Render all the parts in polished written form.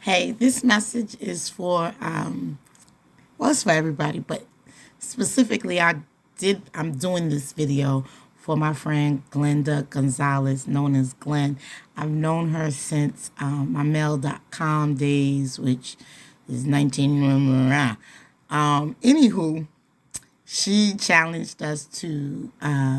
Hey, this message is for well, it's for everybody, but specifically, I'm doing this video for my friend Glenda Gonzalez, known as Glenn. I've known her since my mail.com days, which is 19. Anywho, she challenged us to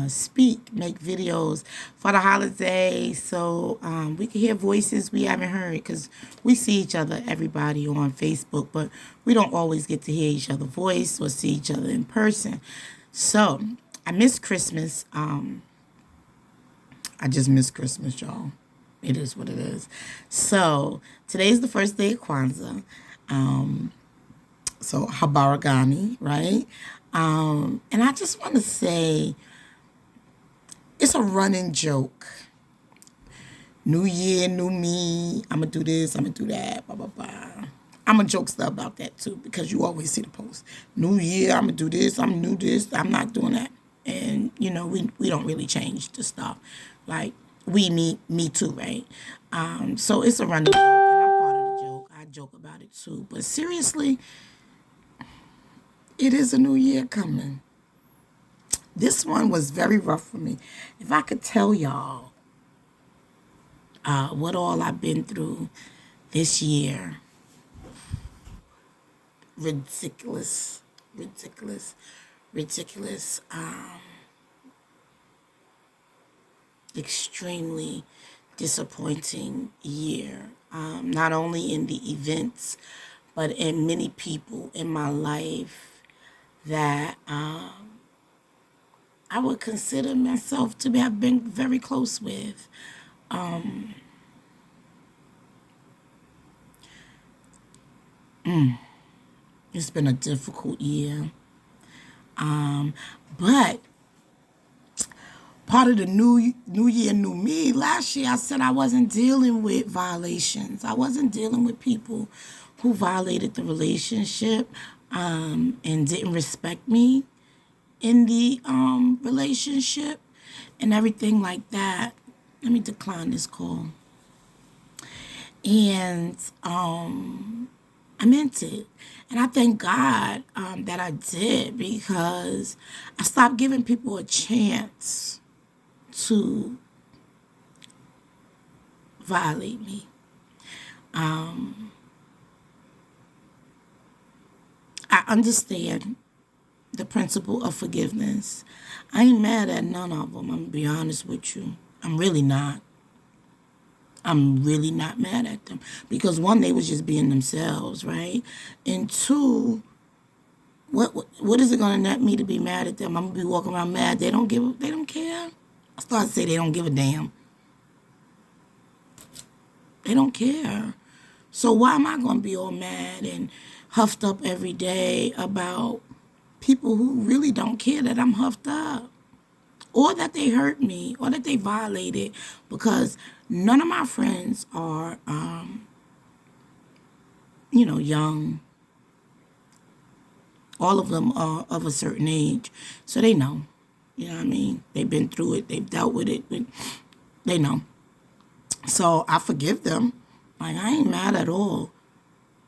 speak, make videos for the holidays so we can hear voices we haven't heard because we see each other, everybody on Facebook, but we don't always get to hear each other's voice or see each other in person. So I miss Christmas. I just miss Christmas, y'all. It is what it is. So today's the first day of Kwanzaa. So Habaragani, right? And I just want to say it's a running joke. New year, new me. I'm going to do this, I'm going to do that, blah, blah, blah. I'm going to joke stuff about that too because you always see the post. New year, I'm going to do this, I'm going to do this. I'm not doing that. And, we don't really change the stuff. Like, we need me too, right? So it's a running joke, and I'm part of the joke. I joke about it too. But seriously, it is a new year coming. This one was very rough for me. If I could tell y'all what all I've been through this year, ridiculous, ridiculous, ridiculous, extremely disappointing year. Not only in the events, but in many people in my life that I would consider myself to have been very close with. It's been a difficult year. But part of the new year, new me, last year I said I wasn't dealing with violations. I wasn't dealing with people who violated the relationship and didn't respect me in the relationship and everything like that. Let me decline this call. And I meant it. And I thank God that I did because I stopped giving people a chance to violate me. I understand the principle of forgiveness. I ain't mad at none of them. I'm going to be honest with you. I'm really not. I'm really not mad at them because one, they was just being themselves, right? And two, what is it gonna net me to be mad at them? I'm gonna be walking around mad. They don't care. I started to say they don't give a damn. They don't care. So why am I gonna be all mad and huffed up every day about people who really don't care that I'm huffed up? Or that they hurt me, or that they violated, because none of my friends are, young. All of them are of a certain age, so they know. You know what I mean? They've been through it. They've dealt with it. But they know. So I forgive them. Like, I ain't mad at all.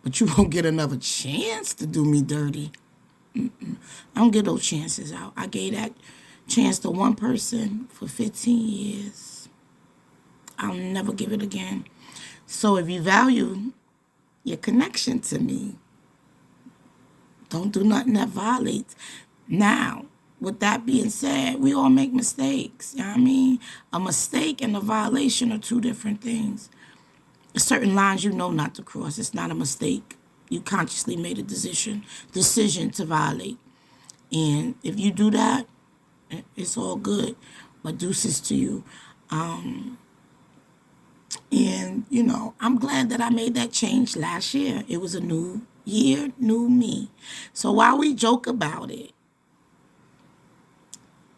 But you won't get another chance to do me dirty. I don't get those chances out. I gave that chance to one person for 15 years. I'll never give it again. So if you value your connection to me, don't do nothing that violates. Now, with that being said, we all make mistakes. You know what I mean? A mistake and a violation are two different things. Certain lines you know not to cross. It's not a mistake. You consciously made a decision to violate. And if you do that, it's all good, but deuces to you. And, I'm glad that I made that change last year. It was a new year, new me. So while we joke about it,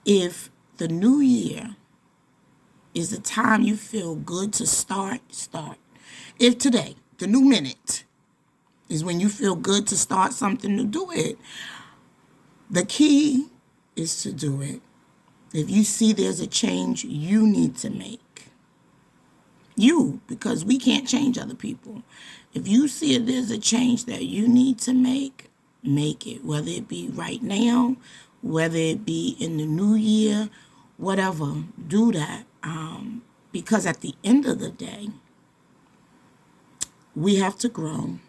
if the new year is the time you feel good to start. If today, the new minute, is when you feel good to start something new, do it. The key is to do it. If you see there's a change you need to make, You, because we can't change other people. If you see there's a change that you need to make it, whether it be right now, whether it be in the new year, whatever, do that. Because at the end of the day, we have to grow.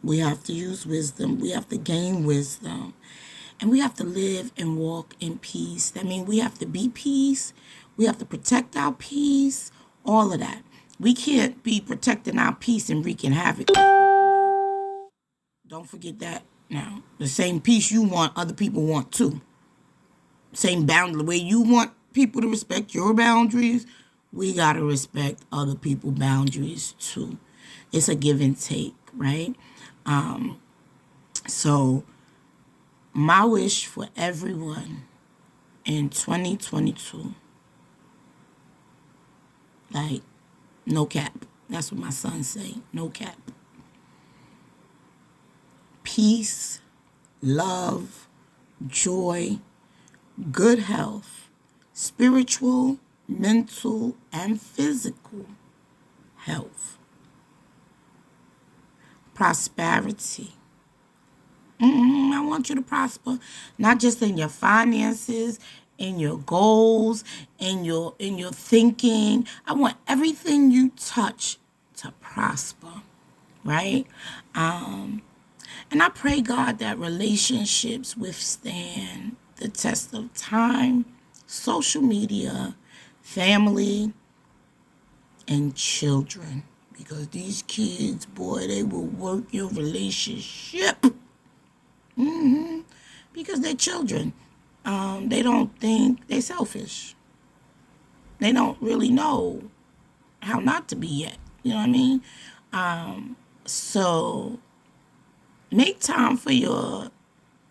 We have to use wisdom. We have to gain wisdom. And we have to live and walk in peace. That means we have to be peace. We have to protect our peace. All of that. We can't be protecting our peace and wreaking havoc. Don't forget that now. The same peace you want, other people want too. Same boundary. The way you want people to respect your boundaries, we got to respect other people's boundaries too. It's a give and take, right? So my wish for everyone in 2022, like, no cap. That's what my son say. No cap. Peace, love, joy, good health, spiritual, mental, and physical health, prosperity. I want you to prosper, not just in your finances, in your goals, in your thinking. I want everything you touch to prosper, right? And I pray, God, that relationships withstand the test of time, social media, family, and children. Because these kids, boy, they will work your relationship. Because they're children. They don't think, they're selfish. They don't really know how not to be yet. You know what I mean? So make time for your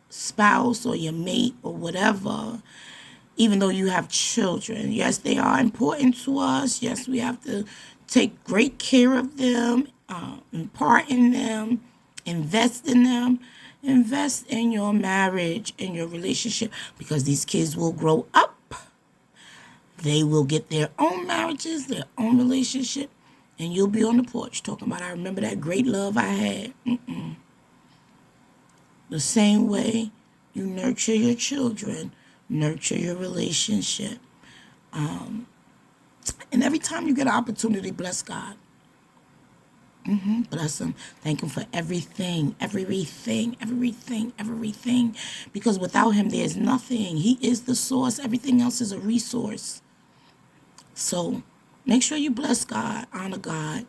spouse or your mate or whatever, even though you have children. Yes, they are important to us. Yes, we have to take great care of them, impart in them, invest in them. Invest in your marriage, in your relationship, because these kids will grow up. They will get their own marriages, their own relationship, and you'll be on the porch talking about, I remember that great love I had. The same way you nurture your children, nurture your relationship. And every time you get an opportunity, bless God. Bless him. Thank him for everything. Because without him, there's nothing. He is the source. Everything else is a resource. So make sure you bless God, honor God.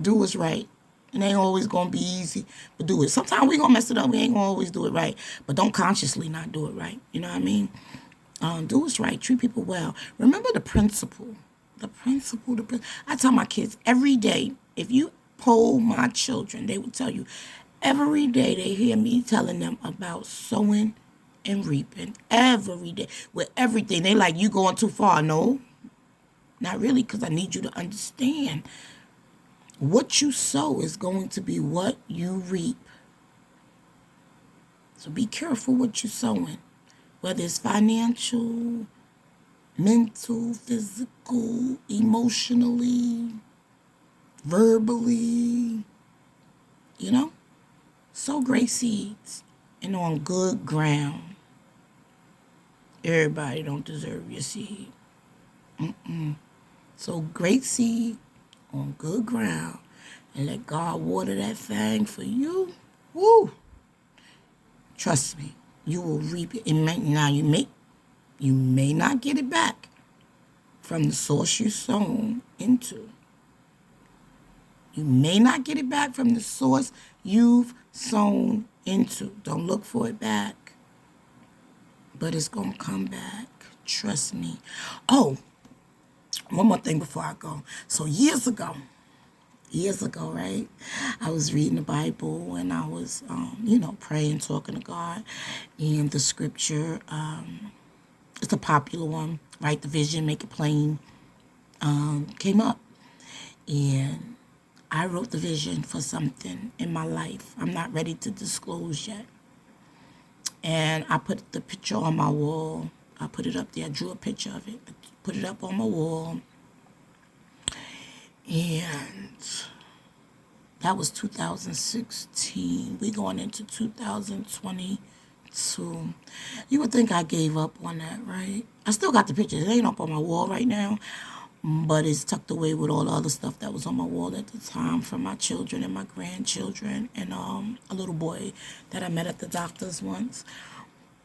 Do what's right. It ain't always going to be easy, but do it. Sometimes we going to mess it up. We ain't going to always do it right. But don't consciously not do it right. You know what I mean? Do what's right. Treat people well. Remember the principle. I tell my kids every day, if you poll my children, they will tell you every day they hear me telling them about sowing and reaping. Every day. With everything. They like, you going too far. No, not really, because I need you to understand. What you sow is going to be what you reap. So be careful what you're sowing. Whether it's financial, mental, physical, emotionally, verbally, sow great seeds and on good ground. Everybody don't deserve your seed. So great seed on good ground and let God water that thing for you. Woo! Trust me, you will reap it. You may not get it back from the source you sown into. You may not get it back from the source you've sown into. Don't look for it back. But it's going to come back. Trust me. Oh, one more thing before I go. So years ago, right, I was reading the Bible and I was, praying, talking to God. And the scripture, it's a popular one, write the vision, make it plain, came up. And I wrote the vision for something in my life I'm not ready to disclose yet. And I put the picture on my wall I put it up there. I drew a picture of it. I put it up on my wall. And that was 2016. We going into 2022. You would think I gave up on that, right? I still got the pictures. It ain't up on my wall right now, but it's tucked away with all the other stuff that was on my wall at the time from my children and my grandchildren and a little boy that I met at the doctor's once.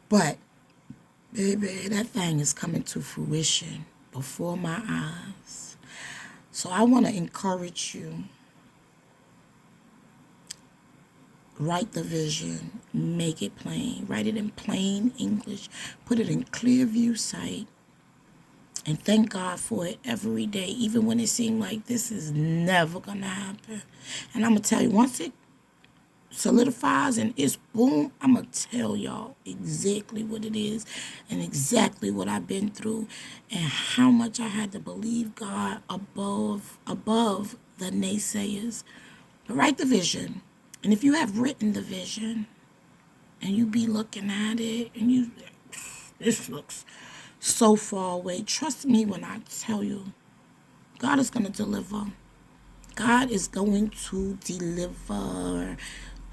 But, baby, that thing is coming to fruition before my eyes. So I want to encourage you. Write the vision, make it plain, write it in plain English, put it in Clearview sight, and thank God for it every day, even when it seemed like this is never going to happen. And I'm going to tell you, once it solidifies and it's boom, I'm going to tell y'all exactly what it is and exactly what I've been through and how much I had to believe God above the naysayers. But write the vision. And if you have written the vision and you be looking at it and this looks so far away, trust me when I tell you, God is going to deliver. God is going to deliver.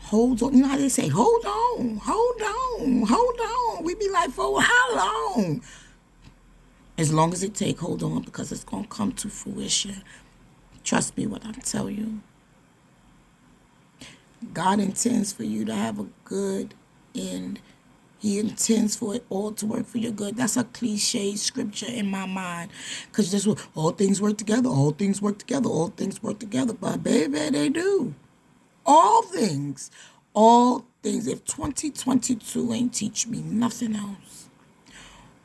Hold on. You know how they say, hold on, hold on, hold on. We be like, for how long? As long as it take, hold on, because it's going to come to fruition. Trust me when I tell you. God intends for you to have a good end. He intends for it all to work for your good. That's a cliche scripture in my mind. Because that's what all things work together, all things work together, all things work together. But baby, they do. All things. All things. If 2022 ain't teach me nothing else,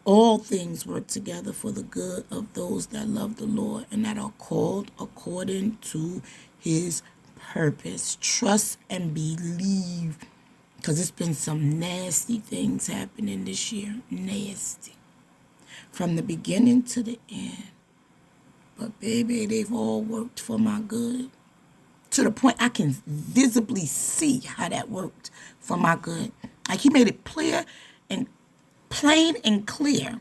all things work together for the good of those that love the Lord and that are called according to his purpose. Trust and believe, because it's been some nasty things happening this year. Nasty. From the beginning to the end. But baby, they've all worked for my good. To the point I can visibly see how that worked for my good. Like he made it clear and plain and clear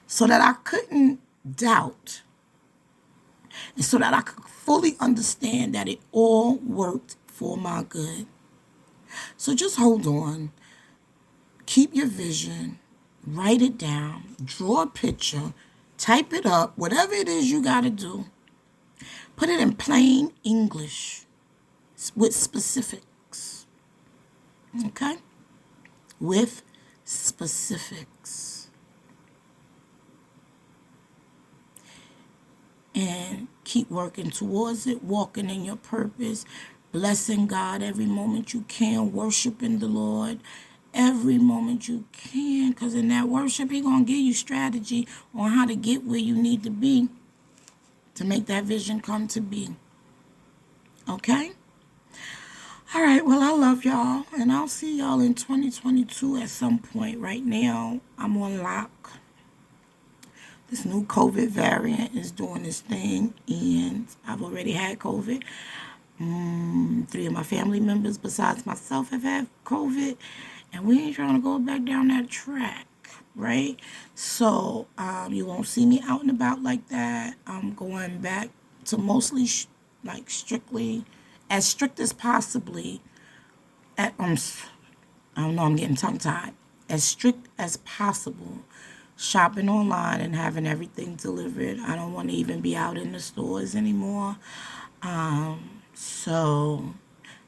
so that I couldn't doubt. And so that I could fully understand that it all worked for my good. So just hold on. Keep your vision. Write it down. Draw a picture. Type it up. Whatever it is you got to do. Put it in plain English with specifics. Okay? With specifics. And keep working towards it, walking in your purpose, blessing God every moment you can, worshiping the Lord every moment you can, because in that worship, He's going to give you strategy on how to get where you need to be to make that vision come to be. Okay? All right, well, I love y'all, and I'll see y'all in 2022 at some point. Right now, I'm on lock. This new COVID variant is doing this thing, and I've already had COVID. 3 of my family members besides myself have had COVID, and we ain't trying to go back down that track, right? So you won't see me out and about like that. I'm going back to mostly strictly, as strict as possibly, at I don't know, I'm getting tongue-tied, as strict as possible, shopping online and having everything delivered. I don't want to even be out in the stores anymore. So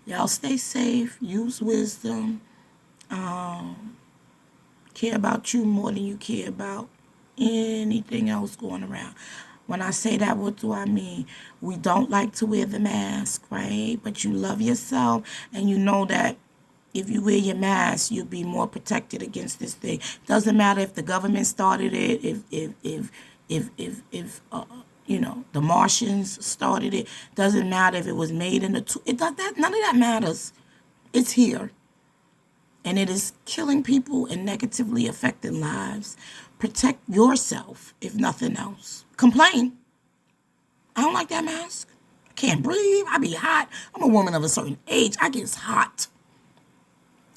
y'all stay safe, use wisdom, care about you more than you care about anything else going around. When I say that, what do I mean? We don't like to wear the mask, right? But you love yourself, and you know that if you wear your mask, you'll be more protected against this thing. Doesn't matter if the government started it, if the Martians started it. Doesn't matter if it was made in none of that matters. It's here. And it is killing people and negatively affecting lives. Protect yourself, if nothing else. Complain. I don't like that mask. I can't breathe. I be hot. I'm a woman of a certain age. I get hot.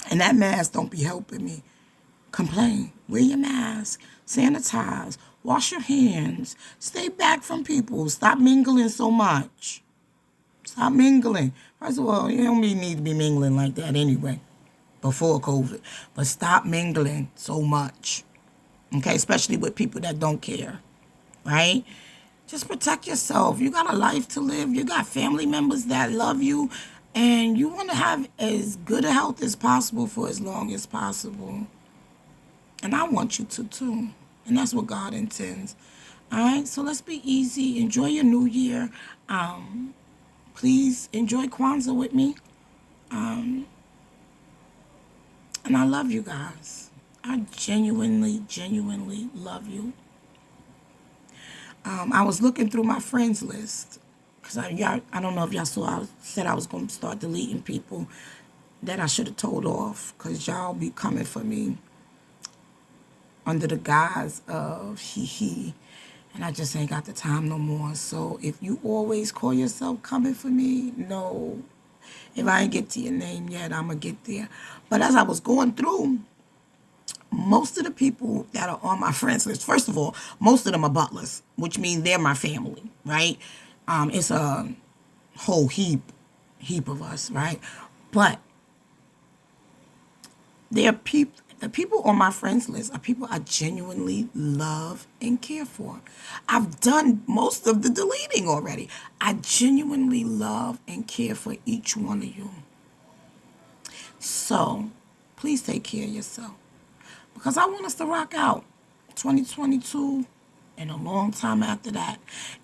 And that mask don't be helping me. complain. Wear your mask, sanitize, wash your hands, stay back from people, stop mingling so much. Stop mingling. First of all, you don't need to be mingling like that anyway, before COVID. But stop mingling so much. Okay, especially with people that don't care, right? Just protect yourself. You got a life to live. You got family members that love you, and you want to have as good a health as possible for as long as possible. And I want you to too. And that's what God intends. All right, so let's be easy. Enjoy your new year. Please enjoy Kwanzaa with me. And I love you guys. I genuinely, genuinely love you. I was looking through my friends list because I don't know if y'all saw, I said I was going to start deleting people that I should have told off because y'all be coming for me under the guise of he. And I just ain't got the time no more. So if you always call yourself coming for me, no. If I ain't get to your name yet, I'm going to get there. But as I was going through, most of the people that are on my friends list, first of all, most of them are butlers, which means they're my family, right? It's a whole heap of us, right? But they're the people on my friends list are people I genuinely love and care for. I've done most of the deleting already. I genuinely love and care for each one of you. So please take care of yourself because I want us to rock out 2022 and a long time after that.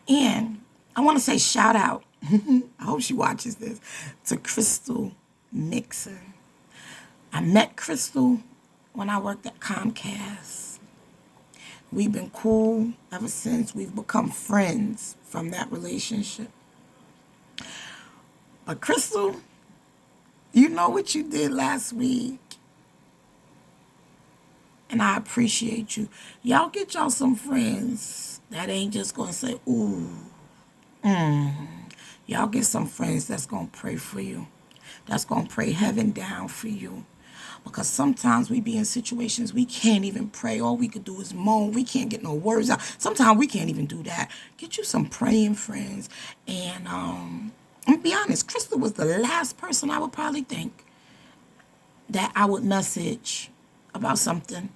And I want to say shout out, I hope she watches this, to Crystal Nixon. I met Crystal when I worked at Comcast. We've been cool ever since. We've become friends from that relationship. But Crystal, you know what you did last week. And I appreciate you. Y'all get y'all some friends that ain't just going to say, ooh, Y'all get some friends that's going to pray for you. That's going to pray heaven down for you. Because sometimes we be in situations we can't even pray. All we could do is moan. We can't get no words out. Sometimes we can't even do that. Get you some praying friends. And I'm going to be honest, Crystal was the last person I would probably think that I would message about something.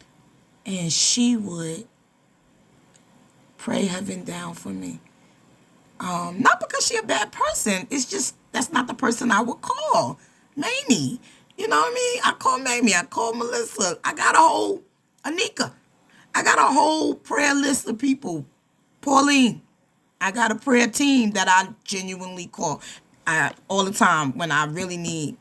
And she would pray heaven down for me. Not because she a bad person. It's just that's not the person I would call. Mamie. You know what I mean? I call Mamie. I call Melissa. I got a whole Anika. I got a whole prayer list of people. Pauline. I got a prayer team that I genuinely call all the time when I really need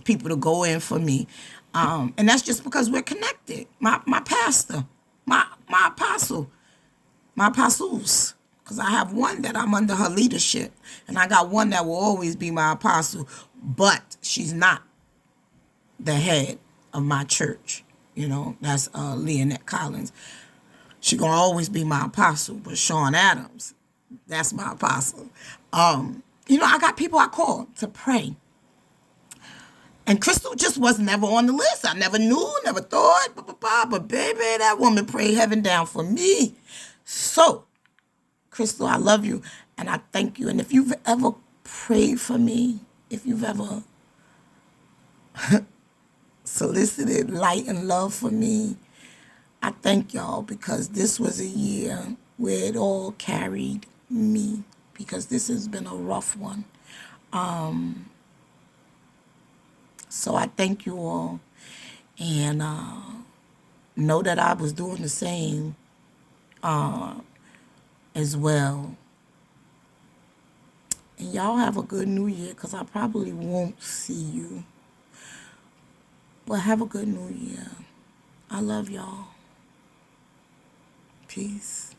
people to go in for me. And that's just because we're connected. My pastor, my apostle, my apostles. Because I have one that I'm under her leadership. And I got one that will always be my apostle. But she's not the head of my church. You know, that's Leonette Collins. She gonna always be my apostle. But Sean Adams, that's my apostle. You know, I got people I call to pray. And Crystal just was never on the list. I never knew, never thought, but baby, that woman prayed heaven down for me. So, Crystal, I love you, and I thank you. And if you've ever prayed for me, if you've ever solicited light and love for me, I thank y'all because this was a year where it all carried me because this has been a rough one. So I thank you all and know that I was doing the same as well. And y'all have a good new year because I probably won't see you. But have a good new year. I love y'all. Peace.